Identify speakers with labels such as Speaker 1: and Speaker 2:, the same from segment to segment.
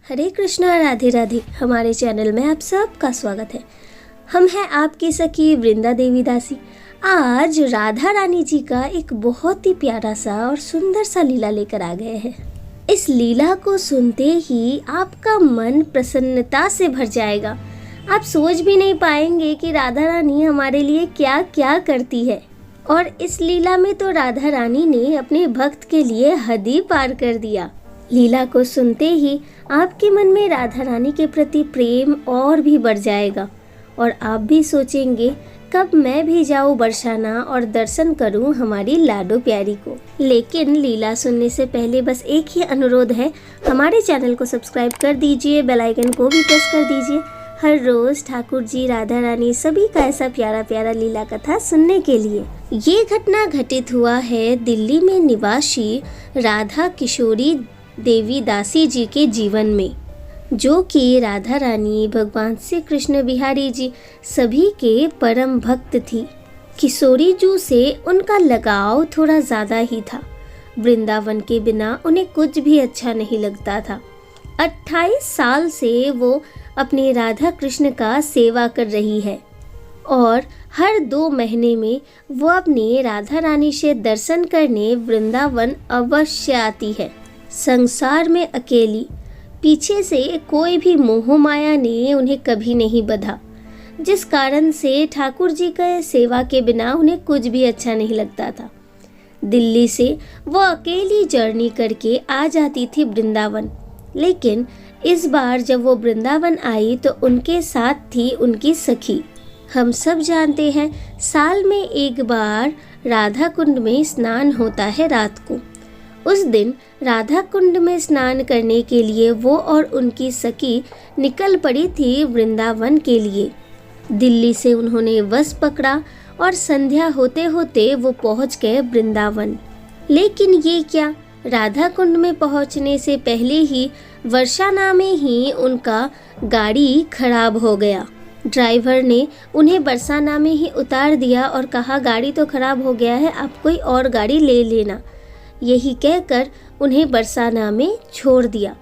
Speaker 1: हरे कृष्णा राधे राधे। हमारे चैनल में आप सबका स्वागत है। हम हैं आपकी सखी वृंदा देवी दासी। आज राधा रानी जी का एक बहुत ही प्यारा सा और सुंदर सा लीला लेकर आ गए हैं। इस लीला को सुनते ही आपका मन प्रसन्नता से भर जाएगा। आप सोच भी नहीं पाएंगे कि राधा रानी हमारे लिए क्या क्या करती है। और इस लीला में तो राधा रानी ने अपने भक्त के लिए हद ही पार कर दिया। लीला को सुनते ही आपके मन में राधा रानी के प्रति प्रेम और भी बढ़ जाएगा और आप भी सोचेंगे कब मैं भी जाऊँ बरसाना और दर्शन करूँ हमारी लाडो प्यारी को। लेकिन लीला सुनने से पहले बस एक ही अनुरोध है, हमारे चैनल को सब्सक्राइब कर दीजिए, बेल आइकन को भी प्रेस कर दीजिए हर रोज ठाकुर जी, राधा रानी सभी का ऐसा प्यारा प्यारा लीला कथा सुनने के लिए। ये घटना घटित हुआ है दिल्ली में निवासी राधा किशोरी देवी दासी जी के जीवन में, जो कि राधा रानी, भगवान श्री कृष्ण बिहारी जी सभी के परम भक्त थी। किशोरी जू से उनका लगाव थोड़ा ज़्यादा ही था। वृंदावन के बिना उन्हें कुछ भी अच्छा नहीं लगता था। 28 साल से वो अपने राधा कृष्ण का सेवा कर रही है और हर 2 महीने में वो अपने राधा रानी से दर्शन करने वृंदावन अवश्य आती है। संसार में अकेली, पीछे से कोई भी मोह माया ने उन्हें कभी नहीं बंधा, जिस कारण से ठाकुर जी के सेवा के बिना उन्हें कुछ भी अच्छा नहीं लगता था। दिल्ली से वो अकेली जर्नी करके आ जाती थी वृंदावन। लेकिन इस बार जब वो वृंदावन आई तो उनके साथ थी उनकी सखी। हम सब जानते हैं साल में एक बार राधा कुंड में स्नान होता है रात को। उस दिन राधा कुंड में स्नान करने के लिए वो और उनकी सखी निकल पड़ी थी वृंदावन के लिए। दिल्ली से उन्होंने बस पकड़ा और संध्या होते होते वो पहुंच गए वृंदावन। लेकिन ये क्या, राधा कुंड में पहुंचने से पहले ही वर्षाना में ही उनका गाड़ी खराब हो गया। ड्राइवर ने उन्हें बरसाना में ही उतार दिया और कहा गाड़ी तो खराब हो गया है, आप कोई और गाड़ी ले लेना। यही कहकर उन्हें बरसाना में छोड़ दिया।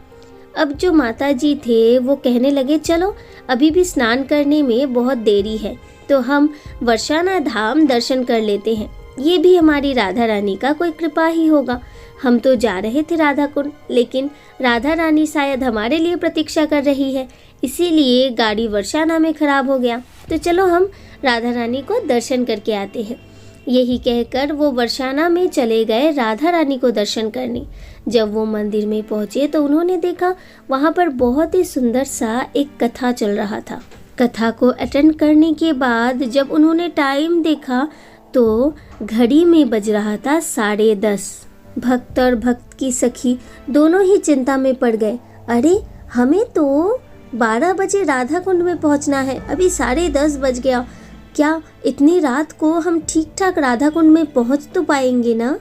Speaker 1: अब जो माता जी थे वो कहने लगे चलो अभी भी स्नान करने में बहुत देरी है तो हम बरसाना धाम दर्शन कर लेते हैं, ये भी हमारी राधा रानी का कोई कृपा ही होगा। हम तो जा रहे थे राधा कुंड, लेकिन राधा रानी शायद हमारे लिए प्रतीक्षा कर रही है, इसीलिए गाड़ी बरसाना में खराब हो गया, तो चलो हम राधा रानी को दर्शन करके आते हैं। यही कहकर वो बरसाना में चले गए राधा रानी को दर्शन करने। जब वो मंदिर में पहुंचे तो उन्होंने देखा वहाँ पर बहुत ही सुंदर सा एक कथा चल रहा था। कथा को अटेंड करने के बाद जब उन्होंने टाइम देखा तो घड़ी में बज रहा था 10:30। भक्त और भक्त की सखी दोनों ही चिंता में पड़ गए। अरे हमें तो 12 बजे राधा कुंड में पहुँचना है, अभी 10:30 बज गया, क्या इतनी रात को हम ठीक ठाक राधा कुंड में पहुंच तो पाएंगे ना?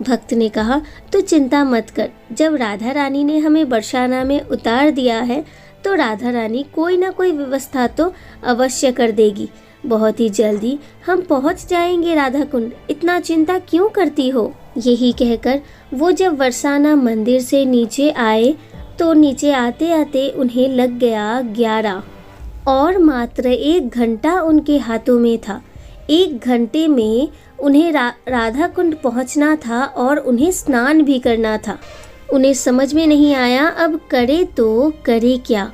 Speaker 1: भक्त ने कहा तो चिंता मत कर, जब राधा रानी ने हमें बरसाना में उतार दिया है तो राधा रानी कोई ना कोई व्यवस्था तो अवश्य कर देगी। बहुत ही जल्दी हम पहुंच जाएंगे राधा कुंड, इतना चिंता क्यों करती हो? यही कहकर वो जब बरसाना मंदिर से नीचे आए तो नीचे आते आते उन्हें लग गया 11 और मात्र 1 घंटा उनके हाथों में था। 1 घंटे में उन्हें राधा कुंड पहुंचना था और उन्हें स्नान भी करना था। उन्हें समझ में नहीं आया अब करे तो करे क्या।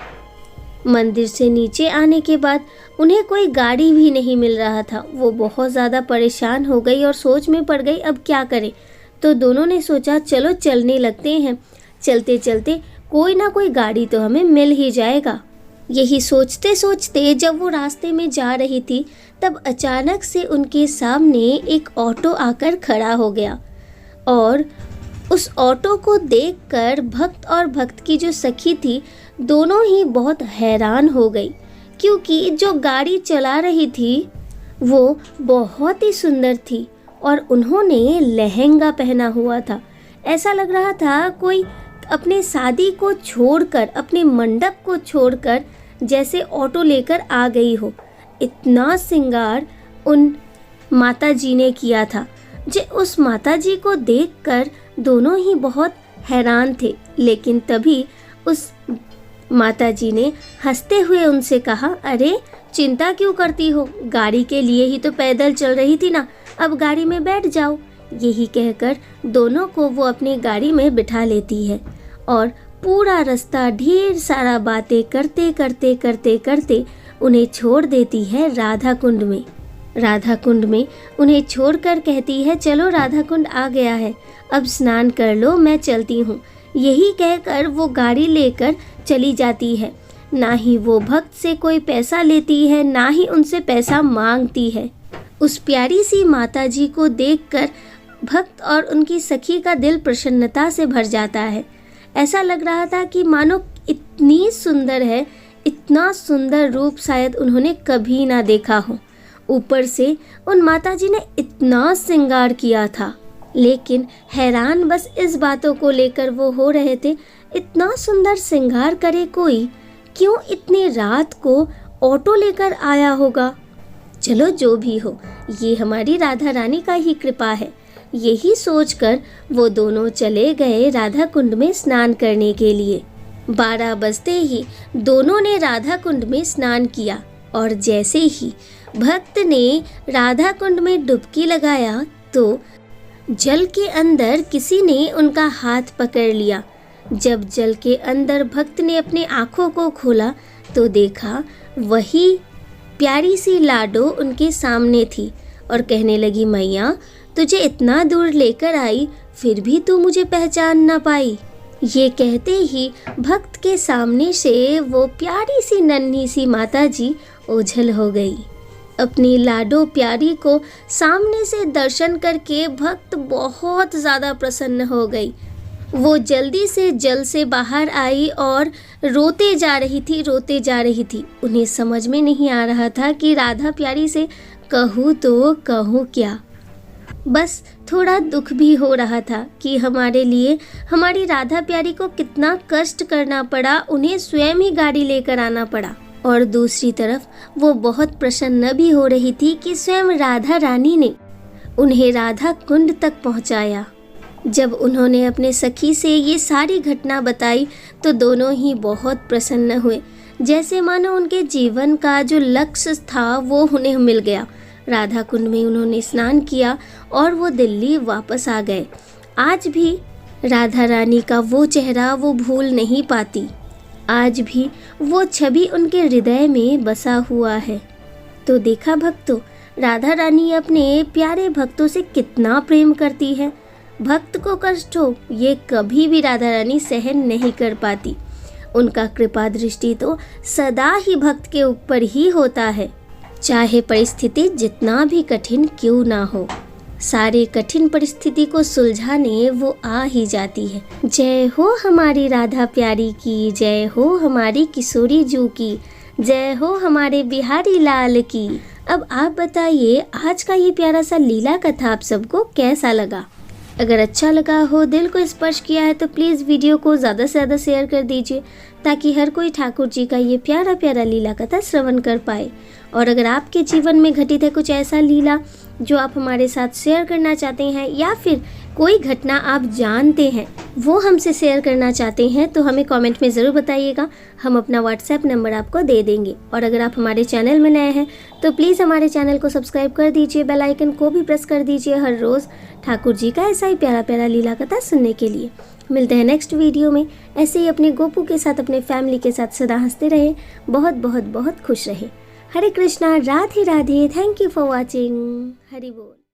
Speaker 1: मंदिर से नीचे आने के बाद उन्हें कोई गाड़ी भी नहीं मिल रहा था। वो बहुत ज़्यादा परेशान हो गई और सोच में पड़ गई अब क्या करें। तो दोनों ने सोचा चलो चलने लगते हैं, चलते चलते कोई ना कोई गाड़ी तो हमें मिल ही जाएगा। यही सोचते सोचते जब वो रास्ते में जा रही थी तब अचानक से उनके सामने एक ऑटो आकर खड़ा हो गया और उस ऑटो को देखकर भक्त और भक्त की जो सखी थी दोनों ही बहुत हैरान हो गई, क्योंकि जो गाड़ी चला रही थी वो बहुत ही सुंदर थी और उन्होंने लहंगा पहना हुआ था। ऐसा लग रहा था कोई अपने शादी को छोड़कर, अपने मंडप को छोड़कर जैसे ऑटो लेकर आ गई हो। इतना श्रृंगार उन माता जी ने किया था। उस माता जी को देखकर दोनों ही बहुत हैरान थे। लेकिन तभी उस माताजी ने हंसते हुए उनसे कहा, अरे चिंता क्यों करती हो, गाड़ी के लिए ही तो पैदल चल रही थी ना, अब गाड़ी में बैठ जाओ। यही कहकर दोनों को वो अपनी गाड़ी में बिठा लेती है और पूरा रास्ता ढेर सारा बातें करते करते करते करते उन्हें छोड़ देती है राधा कुंड में। राधा कुंड में उन्हें छोड़कर कहती है, चलो राधा कुंड आ गया है, अब स्नान कर लो, मैं चलती हूँ। यही कहकर वो गाड़ी लेकर चली जाती है। ना ही वो भक्त से कोई पैसा लेती है, ना ही उनसे पैसा मांगती है। उस प्यारी सी माताजी को देखकर भक्त और उनकी सखी का दिल प्रसन्नता से भर जाता है। ऐसा लग रहा था कि मानो इतनी सुंदर है, इतना सुंदर रूप शायद उन्होंने कभी ना देखा हो। ऊपर से उन माताजी ने इतना श्रृंगार किया था, लेकिन हैरान बस इस बातों को लेकर वो हो रहे थे, इतना सुंदर श्रृंगार करे कोई, क्यों इतनी रात को ऑटो लेकर आया होगा। चलो जो भी हो, ये हमारी राधा रानी का ही कृपा है। यही सोचकर वो दोनों चले गए राधा कुंड में स्नान करने के लिए। 12 बजते ही दोनों ने राधा कुंड में स्नान किया और जैसे ही भक्त ने राधा कुंड में डुबकी लगाया तो जल के अंदर किसी ने उनका हाथ पकड़ लिया। जब जल के अंदर भक्त ने अपनी आंखों को खोला तो देखा वही प्यारी सी लाडो उनके सामने थी और कहने लगी, मैया तुझे इतना दूर लेकर आई, फिर भी तू मुझे पहचान ना पाई। ये कहते ही भक्त के सामने से वो प्यारी सी नन्ही सी माताजी ओझल हो गई। अपनी लाडो प्यारी को सामने से दर्शन करके भक्त बहुत ज़्यादा प्रसन्न हो गई। वो जल्दी से जल से बाहर आई और रोते जा रही थी। उन्हें समझ में नहीं आ रहा था कि राधा प्यारी से कहूँ तो कहूँ क्या। बस थोड़ा दुख भी हो रहा था कि हमारे लिए हमारी राधा प्यारी को कितना कष्ट करना पड़ा, उन्हें स्वयं ही गाड़ी लेकर आना पड़ा। और दूसरी तरफ वो बहुत प्रसन्न भी हो रही थी कि स्वयं राधा रानी ने उन्हें राधा कुंड तक पहुंचाया। जब उन्होंने अपने सखी से ये सारी घटना बताई तो दोनों ही बहुत प्रसन्न हुए, जैसे मानो उनके जीवन का जो लक्ष्य था वो उन्हें मिल गया। राधा कुंड में उन्होंने स्नान किया और वो दिल्ली वापस आ गए। आज भी राधा रानी का वो चेहरा वो भूल नहीं पाती, आज भी वो छवि उनके हृदय में बसा हुआ है। तो देखा भक्तों, राधा रानी अपने प्यारे भक्तों से कितना प्रेम करती है। भक्त को कष्ट हो ये कभी भी राधा रानी सहन नहीं कर पाती। उनका कृपा दृष्टि तो सदा ही भक्त के ऊपर ही होता है, चाहे परिस्थिति जितना भी कठिन क्यों ना हो। सारी कठिन परिस्थिति को सुलझाने वो आ ही जाती है। जय हो हमारी राधा प्यारी की, जय हो हमारी किशोरी जू की, जय हो हमारे बिहारी लाल की। अब आप बताइए आज का ये प्यारा सा लीला कथा आप सबको कैसा लगा। अगर अच्छा लगा हो, दिल को स्पर्श किया है तो प्लीज़ वीडियो को ज़्यादा से ज़्यादा शेयर कर दीजिए ताकि हर कोई ठाकुर जी का ये प्यारा प्यारा लीला कथा श्रवण कर पाए। और अगर आपके जीवन में घटित है कुछ ऐसा लीला जो आप हमारे साथ शेयर करना चाहते हैं या फिर कोई घटना आप जानते हैं वो हमसे शेयर करना चाहते हैं तो हमें कमेंट में ज़रूर बताइएगा। हम अपना व्हाट्सएप नंबर आपको दे देंगे। और अगर आप हमारे चैनल में नए हैं तो प्लीज़ हमारे चैनल को सब्सक्राइब कर दीजिए, बेल आइकन को भी प्रेस कर दीजिए हर रोज़ ठाकुर जी का ऐसा ही प्यारा प्यारा लीला कथा सुनने के लिए। मिलते हैं नेक्स्ट वीडियो में। ऐसे ही अपने गोपू के साथ, अपने फैमिली के साथ सदा हंसते रहे, बहुत बहुत बहुत खुश रहे। Hare Krishna, Radhe Radhe. Thank you for watching. Hari बोल।